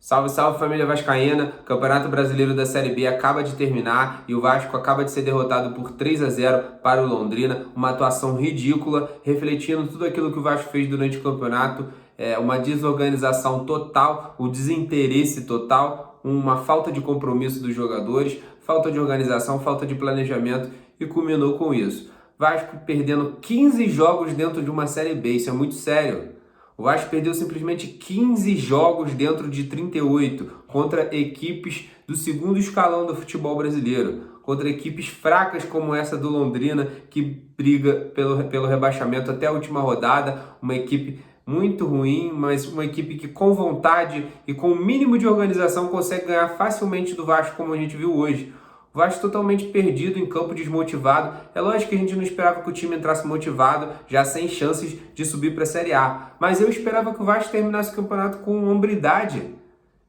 Salve, salve família vascaína, Campeonato Brasileiro da Série B acaba de terminar e o Vasco acaba de ser derrotado por 3-0 para o Londrina, uma atuação ridícula, refletindo tudo aquilo que o Vasco fez durante o campeonato, uma desorganização total, um desinteresse total, uma falta de compromisso dos jogadores, falta de organização, falta de planejamento e culminou com isso. Vasco perdendo 15 jogos dentro de uma Série B, isso é muito sério. O Vasco perdeu simplesmente 15 jogos dentro de 38 contra equipes do segundo escalão do futebol brasileiro, contra equipes fracas como essa do Londrina, que briga pelo rebaixamento até a última rodada, uma equipe muito ruim, mas uma equipe que com vontade e com o mínimo de organização consegue ganhar facilmente do Vasco, como a gente viu hoje. O Vasco totalmente perdido em campo, desmotivado. É lógico que a gente não esperava que o time entrasse motivado, já sem chances de subir para a Série A. Mas eu esperava que o Vasco terminasse o campeonato com hombridade.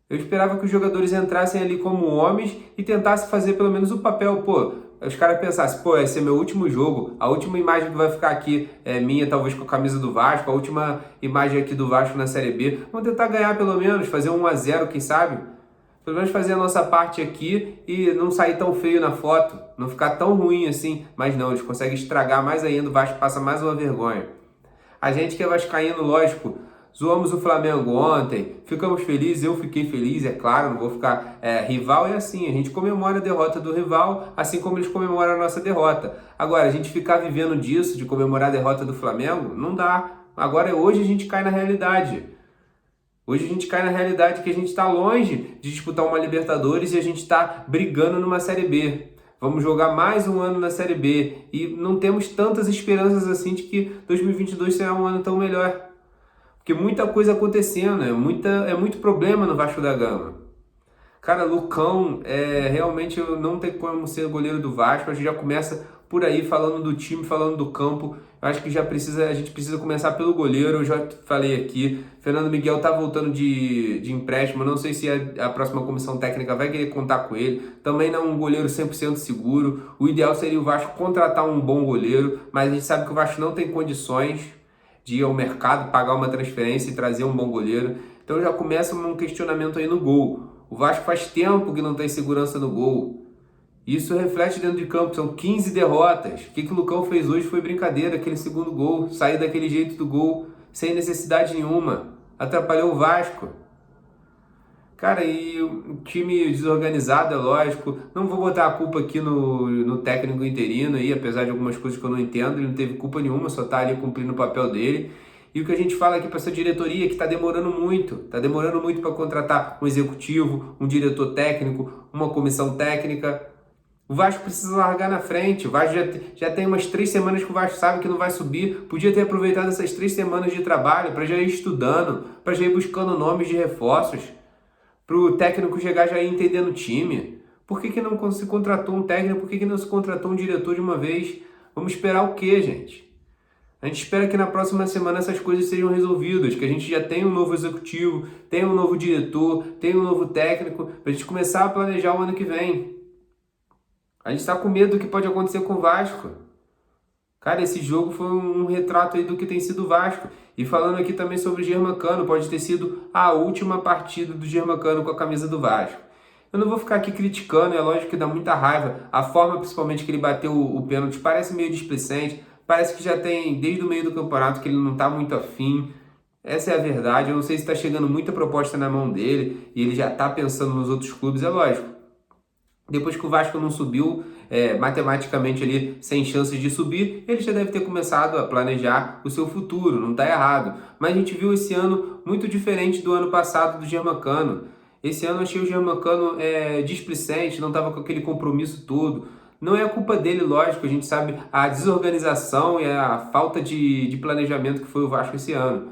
Eu esperava que os jogadores entrassem ali como homens e tentassem fazer pelo menos o papel. Os caras pensassem, esse é meu último jogo, a última imagem que vai ficar aqui é minha, talvez com a camisa do Vasco, a última imagem aqui do Vasco na Série B. Vamos tentar ganhar pelo menos, fazer 1-0, quem sabe? Pelo menos fazer a nossa parte aqui e não sair tão feio na foto, não ficar tão ruim assim. Mas não, eles conseguem estragar mais ainda, o Vasco passa mais uma vergonha. A gente que é vascaíno, lógico, zoamos o Flamengo ontem, ficamos felizes, eu fiquei feliz, é claro, não vou ficar... rival é assim, a gente comemora a derrota do rival, assim como eles comemoram a nossa derrota. Agora, a gente ficar vivendo disso, de comemorar a derrota do Flamengo, não dá. Agora, hoje a gente cai na realidade. Hoje a gente cai na realidade que a gente está longe de disputar uma Libertadores e a gente está brigando numa Série B. Vamos jogar mais um ano na Série B e não temos tantas esperanças assim de que 2022 será um ano tão melhor. Porque muita coisa acontecendo, é muito problema no Vasco da Gama. Cara, Lucão, realmente não tem como ser goleiro do Vasco, a gente já começa por aí falando do time, falando do campo. Eu acho que a gente precisa começar pelo goleiro, eu já falei aqui. Fernando Miguel tá voltando de empréstimo, não sei se a próxima comissão técnica vai querer contar com ele. Também não é um goleiro 100% seguro. O ideal seria o Vasco contratar um bom goleiro, mas a gente sabe que o Vasco não tem condições de ir ao mercado, pagar uma transferência e trazer um bom goleiro. Então já começa um questionamento aí no gol. O Vasco faz tempo que não tem segurança no gol. Isso reflete dentro de campo, são 15 derrotas. O que o Lucão fez hoje foi brincadeira, aquele segundo gol, sair daquele jeito do gol, sem necessidade nenhuma. Atrapalhou o Vasco. Cara, e o time desorganizado, é lógico. Não vou botar a culpa aqui no técnico interino, aí, apesar de algumas coisas que eu não entendo, ele não teve culpa nenhuma, só tá ali cumprindo o papel dele. E o que a gente fala aqui para essa diretoria é que está demorando muito para contratar um executivo, um diretor técnico, uma comissão técnica. O Vasco precisa largar na frente. O Vasco já tem umas 3 semanas que o Vasco sabe que não vai subir. Podia ter aproveitado essas 3 semanas de trabalho para já ir estudando, para já ir buscando nomes de reforços, para o técnico chegar já ir entendendo o time. Por que não se contratou um técnico? Por que não se contratou um diretor de uma vez? Vamos esperar o quê, gente? A gente espera que na próxima semana essas coisas sejam resolvidas, que a gente já tenha um novo executivo, tenha um novo diretor, tenha um novo técnico, para a gente começar a planejar o ano que vem. A gente está com medo do que pode acontecer com o Vasco. Cara, esse jogo foi um retrato aí do que tem sido o Vasco. E falando aqui também sobre o Germancano, pode ter sido a última partida do Germancano com a camisa do Vasco. Eu não vou ficar aqui criticando, é lógico que dá muita raiva. A forma, principalmente, que ele bateu o pênalti parece meio displicente. Parece que já tem, desde o meio do campeonato, que ele não está muito afim. Essa é a verdade. Eu não sei se está chegando muita proposta na mão dele e ele já está pensando nos outros clubes, é lógico. Depois que o Vasco não subiu, matematicamente ali, sem chances de subir, ele já deve ter começado a planejar o seu futuro, não está errado. Mas a gente viu esse ano muito diferente do ano passado do Germancano. Esse ano eu achei o Germancano displicente, não estava com aquele compromisso todo. Não é a culpa dele, lógico, a gente sabe a desorganização e a falta de planejamento que foi o Vasco esse ano.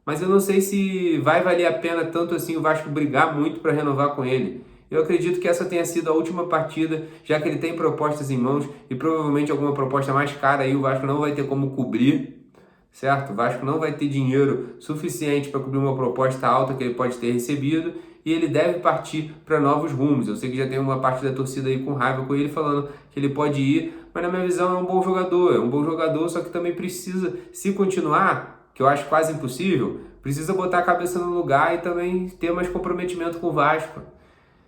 Mas eu não sei se vai valer a pena tanto assim o Vasco brigar muito para renovar com ele. Eu acredito que essa tenha sido a última partida, já que ele tem propostas em mãos e provavelmente alguma proposta mais cara aí o Vasco não vai ter como cobrir, certo? O Vasco não vai ter dinheiro suficiente para cobrir uma proposta alta que ele pode ter recebido e ele deve partir para novos rumos. Eu sei que já tem uma parte da torcida aí com raiva com ele falando que ele pode ir, mas na minha visão é um bom jogador, só que também precisa, se continuar, que eu acho quase impossível, Precisa botar a cabeça no lugar e também ter mais comprometimento com o Vasco.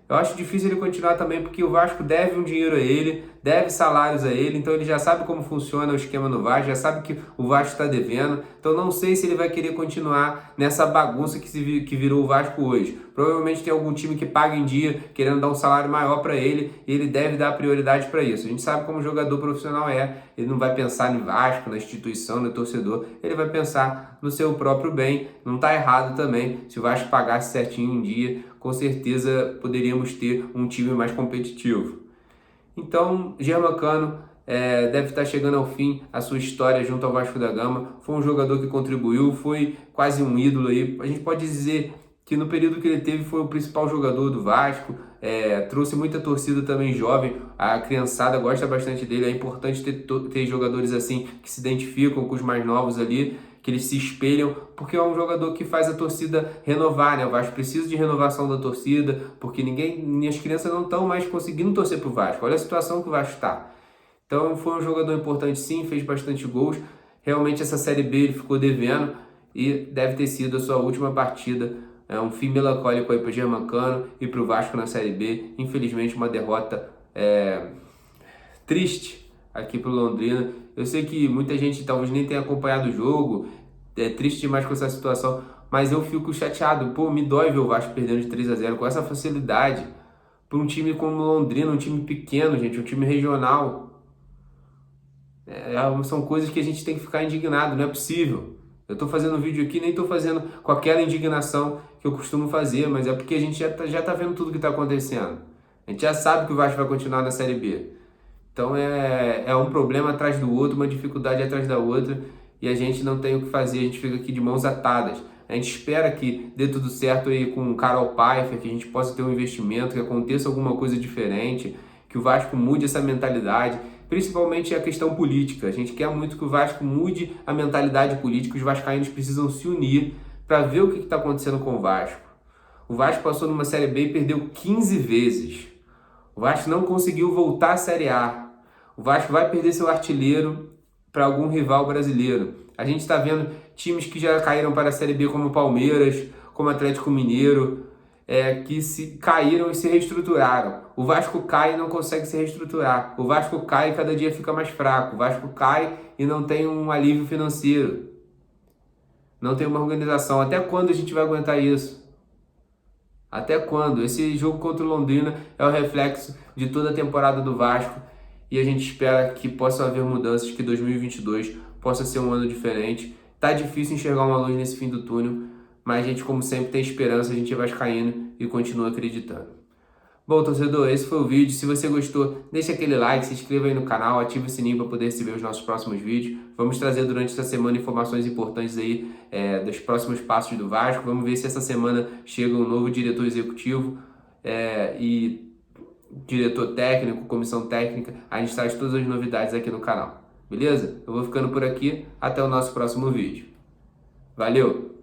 Eu acho difícil ele continuar também porque o Vasco deve um dinheiro a ele, deve salários a ele, então ele já sabe como funciona o esquema no Vasco, já sabe que o Vasco está devendo, então não sei se ele vai querer continuar nessa bagunça que virou o Vasco hoje. Provavelmente tem algum time que paga em dia, querendo dar um salário maior para ele, e ele deve dar prioridade para isso. A gente sabe como jogador profissional ele não vai pensar no Vasco, na instituição, no torcedor, ele vai pensar no seu próprio bem. Não está errado também, se o Vasco pagasse certinho um dia, com certeza poderíamos ter um time mais competitivo. Então, Germancano deve estar chegando ao fim a sua história junto ao Vasco da Gama. Foi um jogador que contribuiu, foi quase um ídolo aí. A gente pode dizer que no período que ele teve foi o principal jogador do Vasco, trouxe muita torcida também jovem, a criançada gosta bastante dele, é importante ter jogadores assim que se identificam com os mais novos ali, que eles se espelham, porque é um jogador que faz a torcida renovar, né? O Vasco precisa de renovação da torcida, porque as crianças não estão mais conseguindo torcer pro Vasco, olha a situação que o Vasco está. Então foi um jogador importante sim, fez bastante gols, realmente essa Série B ele ficou devendo e deve ter sido a sua última partida. É um fim melancólico aí para o Germancano e para o Vasco na Série B. Infelizmente, uma derrota triste aqui para o Londrina. Eu sei que muita gente talvez nem tenha acompanhado o jogo, é triste demais com essa situação, mas eu fico chateado. Pô, me dói ver o Vasco perdendo de 3-0 com essa facilidade para um time como o Londrina, um time pequeno, gente, um time regional. São coisas que a gente tem que ficar indignado, não é possível. Eu estou fazendo um vídeo aqui, nem estou fazendo com aquela indignação que eu costumo fazer, mas é porque a gente já tá vendo tudo que está acontecendo. A gente já sabe que o Vasco vai continuar na Série B. Então é um problema atrás do outro, uma dificuldade atrás da outra, e a gente não tem o que fazer, a gente fica aqui de mãos atadas. A gente espera que dê tudo certo aí com o Carol Paiva, que a gente possa ter um investimento, que aconteça alguma coisa diferente, que o Vasco mude essa mentalidade, principalmente a questão política. A gente quer muito que o Vasco mude a mentalidade política, os vascaínos precisam se unir para ver o que está acontecendo com o Vasco. O Vasco passou numa Série B e perdeu 15 vezes. O Vasco não conseguiu voltar à Série A. O Vasco vai perder seu artilheiro para algum rival brasileiro. A gente está vendo times que já caíram para a Série B, como Palmeiras, como Atlético Mineiro, que caíram e se reestruturaram. O Vasco cai e não consegue se reestruturar. O Vasco cai e cada dia fica mais fraco. O Vasco cai e não tem um alívio financeiro. Não tem uma organização. Até quando a gente vai aguentar isso? Até quando? Esse jogo contra o Londrina é o reflexo de toda a temporada do Vasco e a gente espera que possa haver mudanças, que 2022 possa ser um ano diferente. Tá difícil enxergar uma luz nesse fim do túnel, mas a gente, como sempre, tem esperança, a gente vai vascaíno e continua acreditando. Bom, torcedor, esse foi o vídeo. Se você gostou, deixa aquele like, se inscreva aí no canal, ative o sininho para poder receber os nossos próximos vídeos. Vamos trazer durante essa semana informações importantes aí dos próximos passos do Vasco. Vamos ver se essa semana chega um novo diretor executivo e diretor técnico, comissão técnica. A gente traz todas as novidades aqui no canal. Beleza? Eu vou ficando por aqui. Até o nosso próximo vídeo. Valeu!